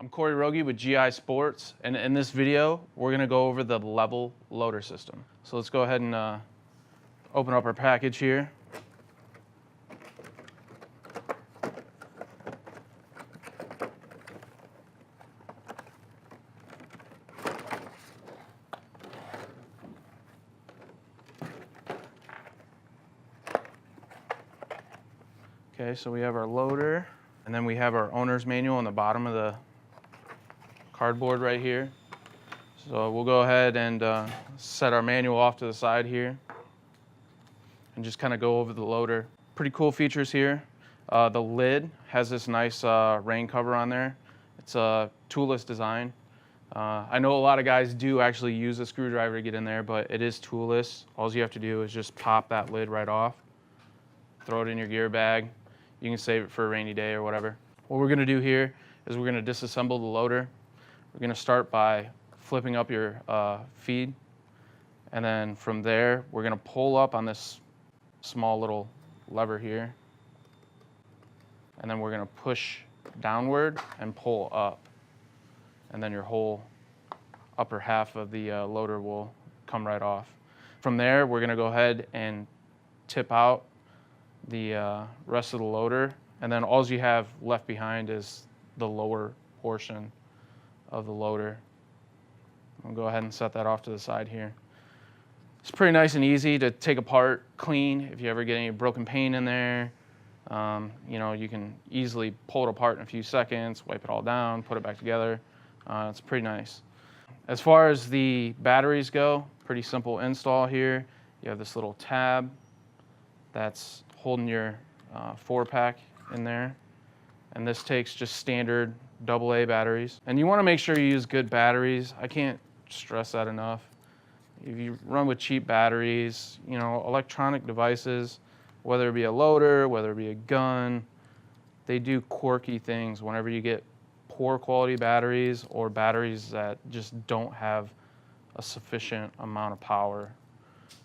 I'm Corey Rogie with G.I.Sportz, and in this video, we're gonna go over the level loader system. So let's go ahead and open up our package here. Okay, so we have our loader, and then we have our owner's manual on the bottom of the cardboard right here. So we'll go ahead and set our manual off to the side here and just kind of go over the loader. Pretty cool features here. The lid has this nice rain cover on there. It's a toolless design. I know a lot of guys do actually use a screwdriver to get in there, but it is toolless. All you have to do is just pop that lid right off, throw it in your gear bag. You can save it for a rainy day or whatever. What we're gonna do here is we're gonna disassemble the loader. We're gonna start by flipping up your feed, and then from there, we're gonna pull up on this small little lever here, and then we're gonna push downward and pull up, and then your whole upper half of the loader will come right off. From there, we're gonna go ahead and tip out the rest of the loader, and then all you have left behind is the lower portion of the loader. I'll go ahead and set that off to the side here. It's pretty nice and easy to take apart, clean. If you ever get any broken paint in there, you know, you can easily pull it apart in a few seconds, wipe it all down, put it back together. It's pretty nice. As far as the batteries go, pretty simple install here. You have this little tab that's holding your 4-pack in there, and this takes just standard AA batteries. And you want to make sure you use good batteries. I can't stress that enough. If you run with cheap batteries, you know, electronic devices, whether it be a loader, whether it be a gun, they do quirky things whenever you get poor quality batteries or batteries that just don't have a sufficient amount of power.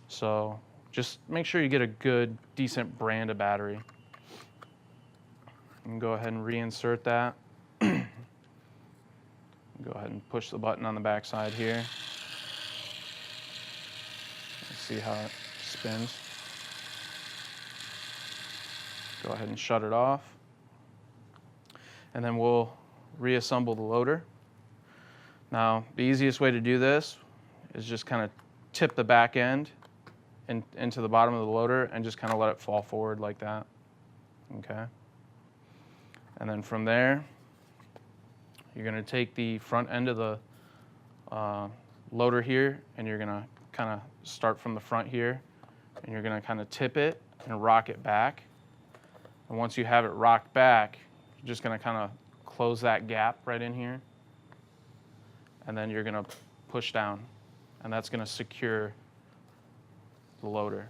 So just make sure you get a good, decent brand of battery. You can go ahead and reinsert that. Go ahead and push the button on the back side here. Let's see how it spins. Go ahead and shut it off. And then we'll reassemble the loader. Now, the easiest way to do this is just kind of tip the back end into the bottom of the loader and just kind of let it fall forward like that. Okay. And then from there, you're going to take the front end of the loader here, and you're going to kind of start from the front here, and you're going to kind of tip it and rock it back. And once you have it rocked back, you're just going to kind of close that gap right in here, and then you're going to push down, and that's going to secure the loader.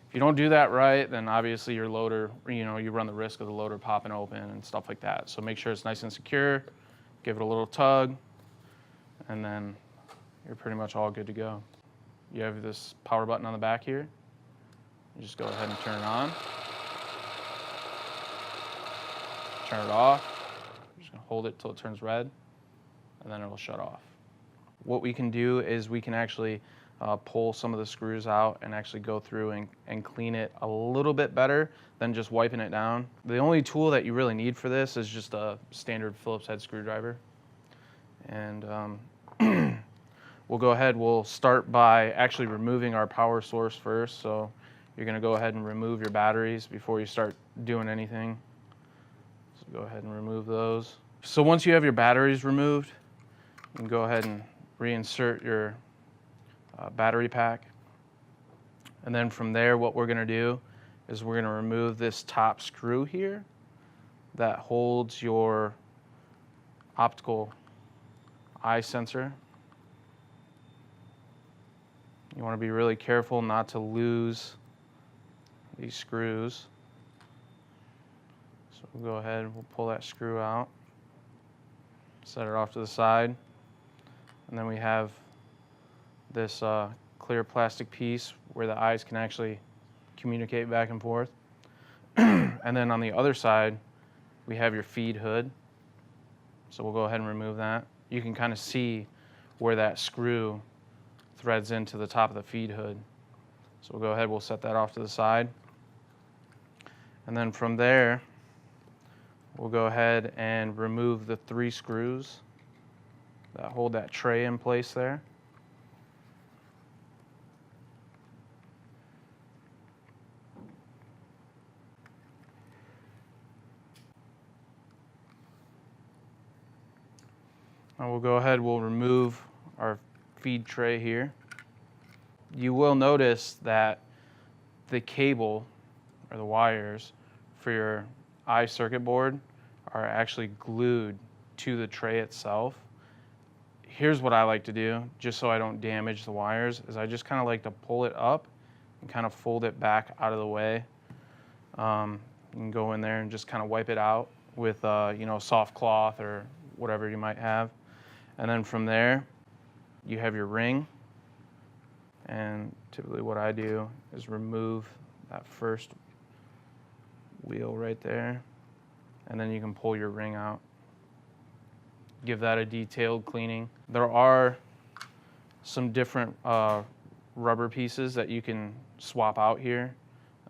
If you don't do that right, then obviously your loader, you know, you run the risk of the loader popping open and stuff like that. So make sure it's nice and secure, give it a little tug, and then you're pretty much all good to go. You have this power button on the back here. You just go ahead and turn it on. Turn it off. You're just gonna hold it till it turns red, and then it'll shut off. What we can do is we can actually pull some of the screws out and actually go through and clean it a little bit better than just wiping it down. The only tool that you really need for this is just a standard Phillips head screwdriver. And we'll go ahead, we'll start by actually removing our power source first. So you're gonna go ahead and remove your batteries before you start doing anything. So go ahead and remove those. So once you have your batteries removed, you can go ahead and reinsert your battery pack. And then from there, what we're gonna do is we're gonna remove this top screw here that holds your optical eye sensor. You wanna be really careful not to lose these screws. So we'll go ahead, we'll pull that screw out, set it off to the side, and then we have this clear plastic piece where the eyes can actually communicate back and forth. And then on the other side, we have your feed hood. So we'll go ahead and remove that. You can kind of see where that screw threads into the top of the feed hood. So we'll go ahead, we'll set that off to the side. And then from there, we'll go ahead and remove the 3 screws that hold that tray in place there. And we'll go ahead, we'll remove our feed tray here. You will notice that the cable or the wires for your eye circuit board are actually glued to the tray itself. Here's what I like to do, just so I don't damage the wires, is I just kind of like to pull it up and kind of fold it back out of the way. You can go in there and just kind of wipe it out with soft cloth or whatever you might have. And then from there, you have your ring. And typically what I do is remove that first wheel right there. And then you can pull your ring out. Give that a detailed cleaning. There are some different rubber pieces that you can swap out here.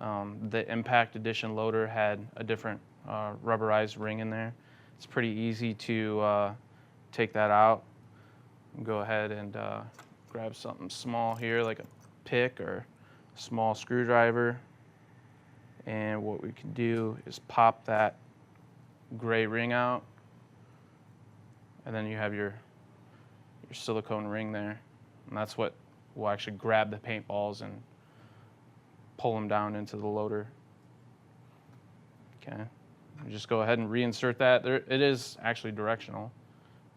The Impact Edition loader had a different rubberized ring in there. It's pretty easy to take that out. Go ahead and grab something small here, like a pick or a small screwdriver. And what we can do is pop that gray ring out. And then you have your silicone ring there. And that's what will actually grab the paintballs and pull them down into the loader. Okay. Just go ahead and reinsert that. There, it is actually directional.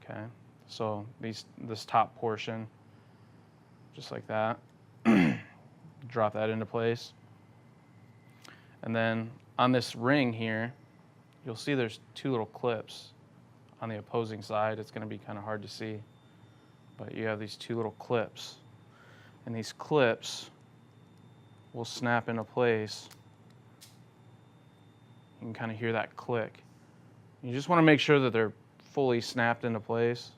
Okay. So this top portion, just like that, drop that into place. And then on this ring here, you'll see there's 2 little clips. On the opposing side, it's going to be kind of hard to see, but you have these 2 little clips, and these clips will snap into place. You can kind of hear that click. You just want to make sure that they're fully snapped into place.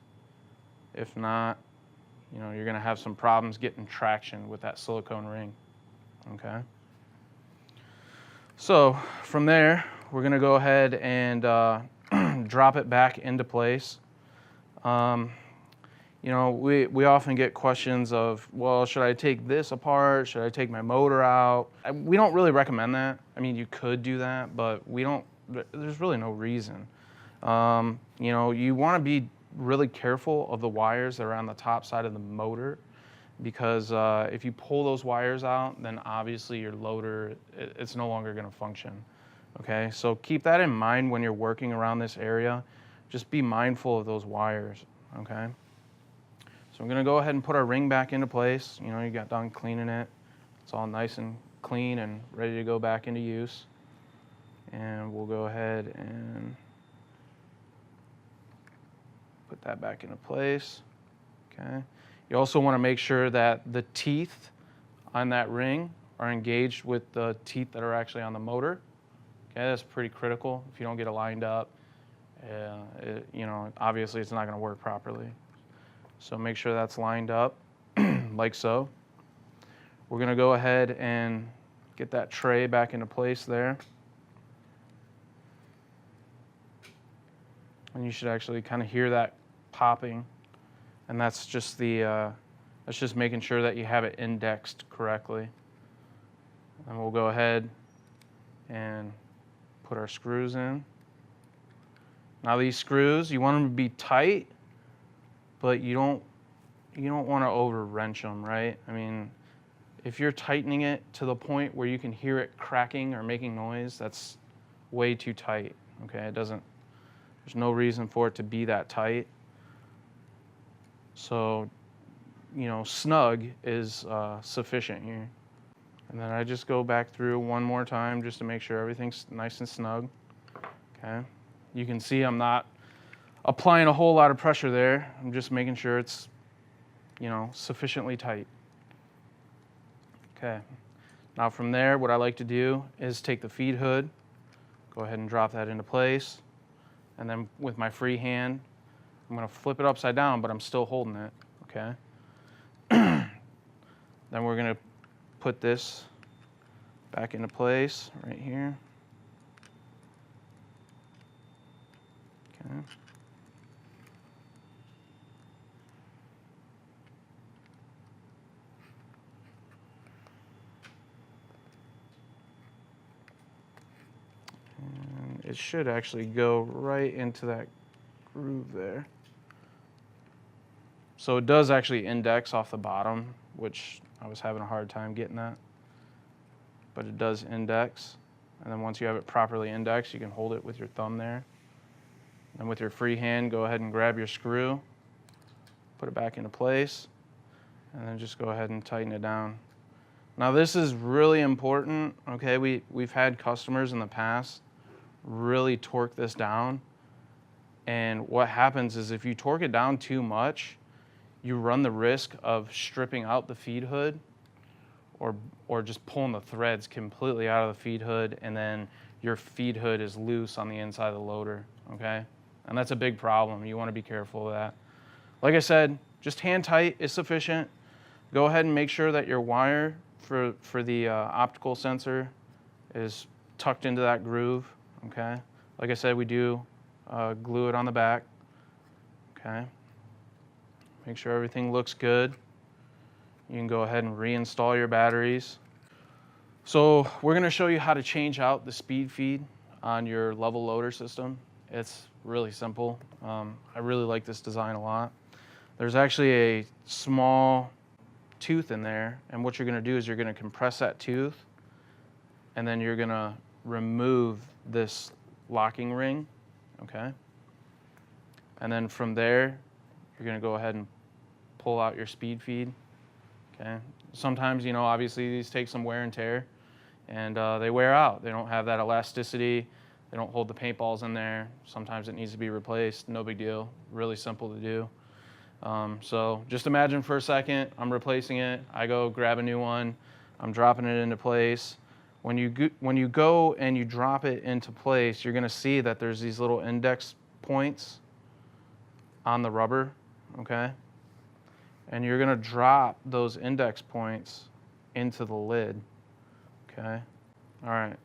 If not, you're going to have some problems getting traction with that silicone ring. Okay. So from there, we're going to go ahead and drop it back into place. We often get questions of, well, should I take this apart? Should I take my motor out? We don't really recommend that. I mean, you could do that, but there's really no reason. You want to be really careful of the wires that are on the top side of the motor, because if you pull those wires out, then obviously your loader, it's no longer going to function. Okay, so keep that in mind when you're working around this area. Just be mindful of those wires. Okay, so I'm going to go ahead and put our ring back into place. You got done cleaning it. It's all nice and clean and ready to go back into use. And we'll go ahead and put that back into place. Okay. You also want to make sure that the teeth on that ring are engaged with the teeth that are actually on the motor. Okay, that's pretty critical. If you don't get it lined up, obviously it's not going to work properly. So make sure that's lined up like so. We're going to go ahead and get that tray back into place there. And you should actually kind of hear that popping, and that's just making sure that you have it indexed correctly. And we'll go ahead and put our screws in. Now these screws, you want them to be tight, but you don't want to over wrench them, right? I mean, if you're tightening it to the point where you can hear it cracking or making noise, that's way too tight. Okay, there's no reason for it to be that tight. So, snug is sufficient here. And then I just go back through one more time just to make sure everything's nice and snug. Okay. You can see I'm not applying a whole lot of pressure there. I'm just making sure it's, sufficiently tight. Okay. Now from there, what I like to do is take the feed hood, go ahead and drop that into place. And then with my free hand, I'm gonna flip it upside down, but I'm still holding it, okay? Then we're gonna put this back into place right here. Okay. And it should actually go right into that groove there. So it does actually index off the bottom, which I was having a hard time getting that. But it does index. And then once you have it properly indexed, you can hold it with your thumb there. And with your free hand, go ahead and grab your screw, put it back into place, and then just go ahead and tighten it down. Now this is really important, okay? We've had customers in the past really torque this down. And what happens is if you torque it down too much, you run the risk of stripping out the feed hood or just pulling the threads completely out of the feed hood, and then your feed hood is loose on the inside of the loader, okay? And that's a big problem. You want to be careful of that. Like I said, just hand tight is sufficient. Go ahead and make sure that your wire for the optical sensor is tucked into that groove, okay? Like I said, we do glue it on the back, okay? Make sure everything looks good. You can go ahead and reinstall your batteries. So we're gonna show you how to change out the speed feed on your level loader system. It's really simple. I really like this design a lot. There's actually a small tooth in there, and what you're gonna do is you're gonna compress that tooth, and then you're gonna remove this locking ring, okay? And then from there, you're gonna go ahead and pull out your speed feed, okay? Sometimes, you know, obviously these take some wear and tear, and they wear out. They don't have that elasticity. They don't hold the paintballs in there. Sometimes it needs to be replaced. No big deal. Really simple to do. So just imagine for a second, I'm replacing it. I go grab a new one. I'm dropping it into place. When you go and you drop it into place, you're gonna see that there's these little index points on the rubber, okay? And you're gonna drop those index points into the lid, okay? All right,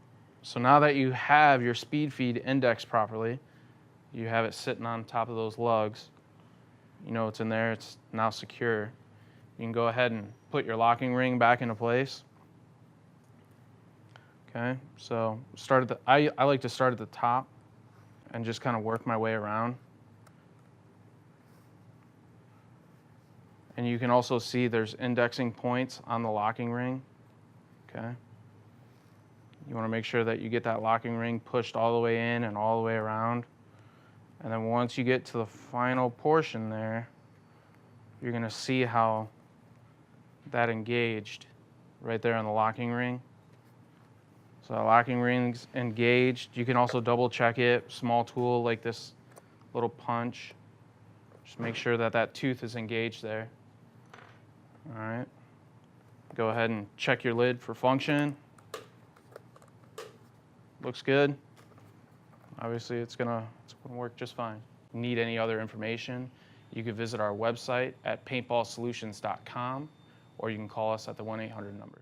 so now that you have your speed feed indexed properly, you have it sitting on top of those lugs, you know it's in there, it's now secure. You can go ahead and put your locking ring back into place. Okay, so I like to start at the top and just kind of work my way around. And you can also see there's indexing points on the locking ring, okay? You wanna make sure that you get that locking ring pushed all the way in and all the way around. And then once you get to the final portion there, you're gonna see how that engaged right there on the locking ring. So the locking ring's engaged. You can also double check it, small tool like this little punch. Just make sure that that tooth is engaged there. All right, go ahead and check your lid for function. Looks good. Obviously it's gonna work just fine. Need any other information, you can visit our website at paintballsolutions.com, or you can call us at the 1-800 number.